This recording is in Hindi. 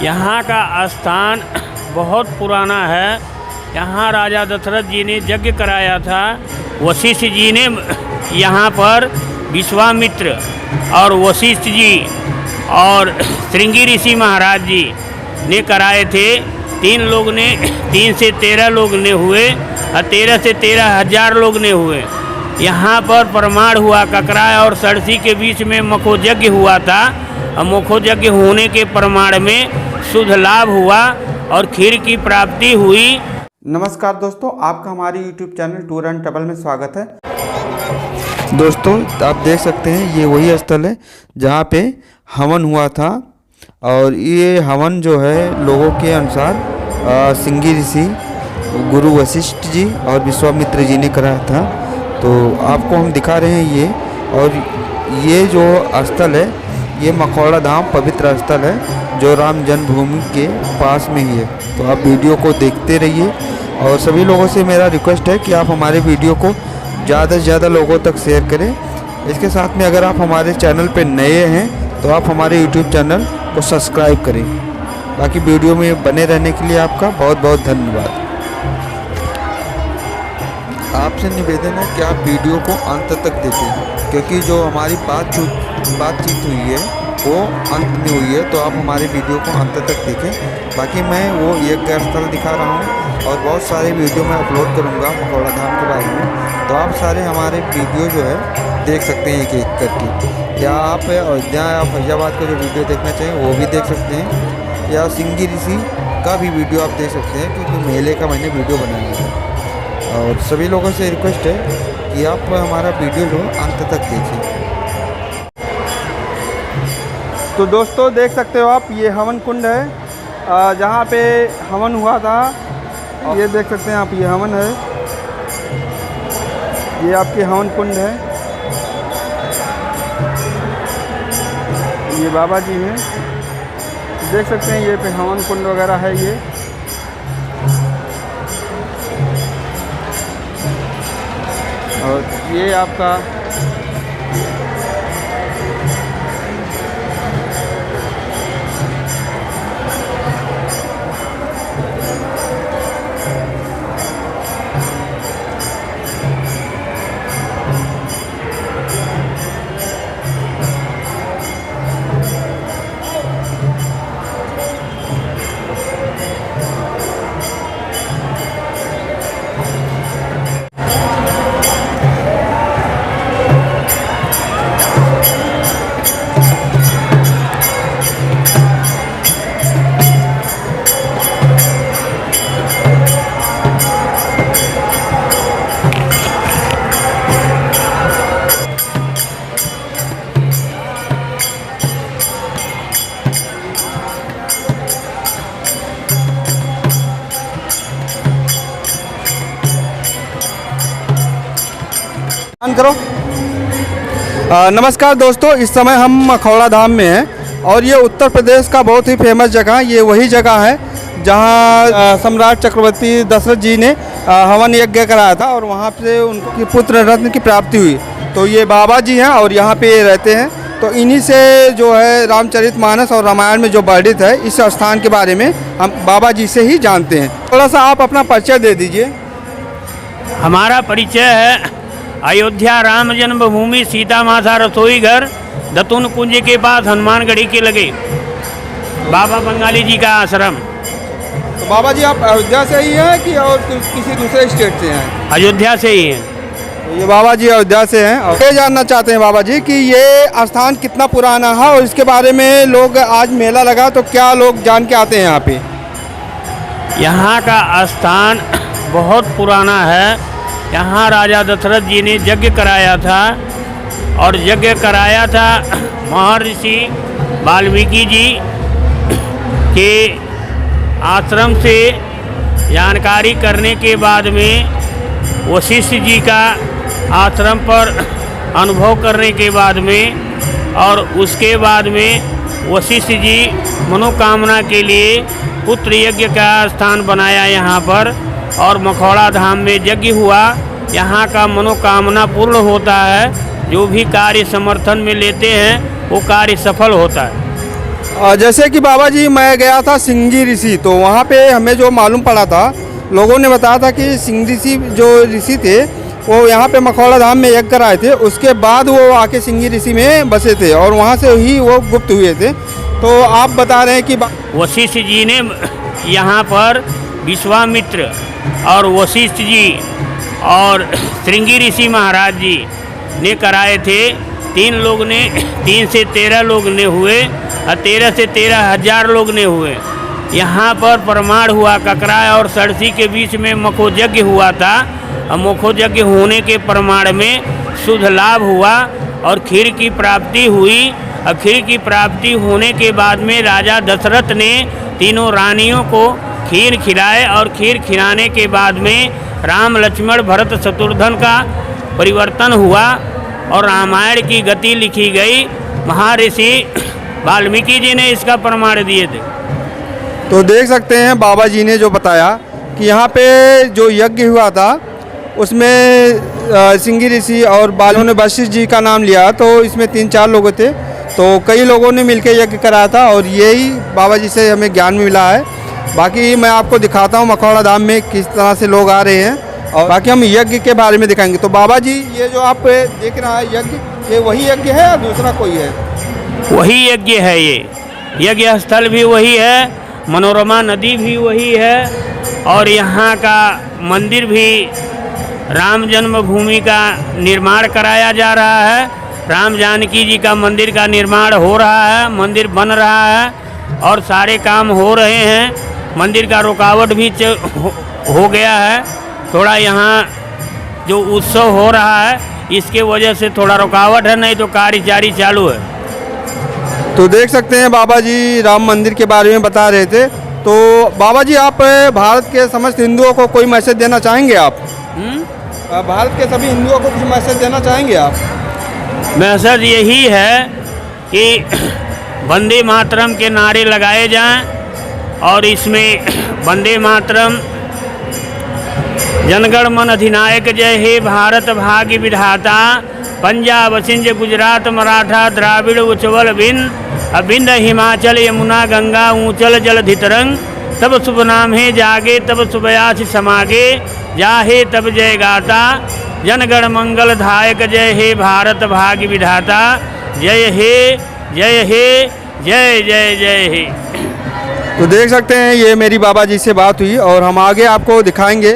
यहाँ का स्थान बहुत पुराना है। यहाँ राजा दशरथ जी ने यज्ञ कराया था। वशिष्ठ जी ने यहाँ पर विश्वामित्र और वशिष्ठ जी और श्रृंगी ऋषि महाराज जी ने कराए थे। 3 से 13 लोग ने हुए और 13 से 13,000 लोग ने हुए। यहाँ पर प्रमाण हुआ ककरा और सरसी के बीच में मखो यज्ञ हुआ था और मखो यज्ञ होने के प्रमाण में शुद्ध लाभ हुआ और खीर की प्राप्ति हुई। नमस्कार दोस्तों, आपका हमारे YouTube channel tour and travel में स्वागत है। दोस्तों आप देख सकते हैं ये वही स्थल है जहाँ पे हवन हुआ था और ये हवन जो है लोगों के अनुसार श्रृंगी ऋषि गुरु वशिष्ठ जी और विश्वामित्र जी ने कराया था। तो आपको हम दिखा रहे हैं ये, और ये जो स्थल है ये मखौड़ा धाम पवित्र स्थल है जो राम जन्मभूमि के पास में ही है। तो आप वीडियो को देखते रहिए और सभी लोगों से मेरा रिक्वेस्ट है कि आप हमारे वीडियो को ज़्यादा से ज़्यादा लोगों तक शेयर करें। इसके साथ में अगर आप हमारे चैनल पर नए हैं तो आप हमारे YouTube चैनल को सब्सक्राइब करें। बाकी वीडियो में बने रहने के लिए आपका बहुत बहुत धन्यवाद। आपसे निवेदन है कि आप वीडियो को अंत तक देखें, क्योंकि जो हमारी बातचीत हुई है वो अंत में हुई है, तो आप हमारे वीडियो को अंत तक देखें। बाकी मैं वो एक स्थल दिखा रहा हूँ और बहुत सारे वीडियो मैं अपलोड करूँगा मखौड़ा धाम के बारे में, तो आप सारे हमारे वीडियो जो है देख सकते हैं एक एक करके। या आप अयोध्या या फैजाबाद का जो वीडियो देखना चाहें वो भी देख सकते हैं, या श्रृंगी ऋषि का भी वीडियो आप देख सकते हैं, क्योंकि मेले का मैंने वीडियो बनाया है। और सभी लोगों से रिक्वेस्ट है कि आप हमारा वीडियो जो अंत तक देखिए। तो दोस्तों देख सकते हो आप, ये हवन कुंड है जहाँ पे हवन हुआ था। ये देख सकते हैं आप, ये हवन है, ये आपके हवन कुंड है। ये बाबा जी हैं, देख सकते हैं ये पे हवन कुंड वगैरह है ये। और ये आपका करो। नमस्कार दोस्तों, इस समय हम मखौड़ा धाम में हैं और ये उत्तर प्रदेश का बहुत ही फेमस जगह, ये वही जगह है जहाँ सम्राट चक्रवर्ती दशरथ जी ने हवन यज्ञ कराया था और वहाँ से उनकी पुत्र रत्न की प्राप्ति हुई। तो ये बाबा जी हैं और यहाँ पे रहते हैं। तो इन्हीं से जो है रामचरितमानस और रामायण में जो वर्णित है इस स्थान के बारे में हम बाबा जी से ही जानते हैं। थोड़ा सा आप अपना परिचय दे दीजिए। हमारा परिचय है अयोध्या राम जन्मभूमि सीता माता रसोई घर दतुन कुंज के पास हनुमानगढ़ी के लगे बाबा बंगाली जी का आश्रम। तो बाबा जी आप अयोध्या से ही हैं कि और किसी दूसरे स्टेट से हैं? अयोध्या से ही हैं। तो ये बाबा जी अयोध्या से हैं और ये जानना चाहते हैं बाबा जी कि ये स्थान कितना पुराना है और इसके बारे में लोग आज मेला लगा तो क्या लोग जान के आते हैं यहाँ पे? यहाँ का स्थान बहुत पुराना है। यहाँ राजा दशरथ जी ने यज्ञ कराया था और यज्ञ कराया था महर्षि वाल्मीकि जी के आश्रम से जानकारी करने के बाद में वशिष्ठ जी का आश्रम पर अनुभव करने के बाद में और उसके बाद में वशिष्ठ जी मनोकामना के लिए पुत्र यज्ञ का स्थान बनाया यहाँ पर और मखौड़ा धाम में यज्ञ हुआ। यहाँ का मनोकामना पूर्ण होता है। जो भी कार्य समर्थन में लेते हैं वो कार्य सफल होता है। जैसे कि बाबा जी मैं गया था सिंगी ऋषि, तो वहाँ पे हमें जो मालूम पड़ा था, लोगों ने बताया था कि सिंगी ऋषि जो ऋषि थे वो यहाँ पे मखौड़ा धाम में यज्ञ कराए थे, उसके बाद वो आके सिंगी ऋषि में बसे थे और वहाँ से ही वो गुप्त हुए थे। तो आप बता रहे हैं कि वशिष्ठ जी ने यहाँ पर विश्वामित्र और वशिष्ठ जी और श्रृंगी ऋषि महाराज जी ने कराए थे। 3 से 13 लोग ने हुए और 13 से 13,000 लोग ने हुए। यहाँ पर प्रमाण हुआ ककरा और सरसी के बीच में मखो यज्ञ हुआ था और मखो यज्ञ होने के प्रमाण में शुद्ध लाभ हुआ और खीर की प्राप्ति हुई। और खीर की प्राप्ति होने के बाद में राजा दशरथ ने तीनों रानियों को खीर खिलाए और खीर खिलाने के बाद में राम लक्ष्मण भरत शत्रुघ्न का परिवर्तन हुआ और रामायण की गति लिखी गई। महर्षि वाल्मीकि जी ने इसका प्रमाण दिए थे। तो देख सकते हैं बाबा जी ने जो बताया कि यहाँ पे जो यज्ञ हुआ था उसमें सिंगी ऋषि और बालों ने वशिष्ठ जी का नाम लिया, तो इसमें 3-4 लोग थे, तो कई लोगों ने मिलकर यज्ञ कराया था और यही बाबा जी से हमें ज्ञान मिला है। बाकी मैं आपको दिखाता हूँ मखौड़ा धाम में किस तरह से लोग आ रहे हैं और बाकी हम यज्ञ के बारे में दिखाएंगे। तो बाबा जी ये जो आप देख रहा है यज्ञ, ये वही यज्ञ है या दूसरा कोई है? वही यज्ञ है। ये यज्ञ स्थल भी वही है, मनोरमा नदी भी वही है और यहाँ का मंदिर भी राम जन्मभूमि का निर्माण कराया जा रहा है। राम जानकी जी का मंदिर का निर्माण हो रहा है, मंदिर बन रहा है और सारे काम हो रहे हैं। मंदिर का रुकावट भी हो गया है थोड़ा, यहाँ जो उत्सव हो रहा है इसके वजह से थोड़ा रुकावट है, नहीं तो कार्य जारी चालू है। तो देख सकते हैं बाबा जी राम मंदिर के बारे में बता रहे थे। तो बाबा जी आप भारत के समस्त हिंदुओं को कोई मैसेज देना चाहेंगे आप? भारत के सभी हिंदुओं को कुछ मैसेज देना चाहेंगे आप? मैसेज यही है कि वंदे मातरम के नारे लगाए जाएं और इसमें वंदे मातरम, जनगण मन अधिनायक जय हे भारत भाग्य विधाता, पंजाब सिंध गुजरात मराठा द्राविड़ उच्चवल विंध्य हिमाचल यमुना गंगा ऊंचल जलधि तरंग, तब शुभ नाम है जागे तब शुभयास समागे, जाहे तब जय गाता, जनगण मंगल धायक जय हे भारत भाग्य विधाता, जय हे जय हे जय जय जय हे। तो देख सकते हैं ये मेरी बाबा जी से बात हुई और हम आगे आपको दिखाएंगे।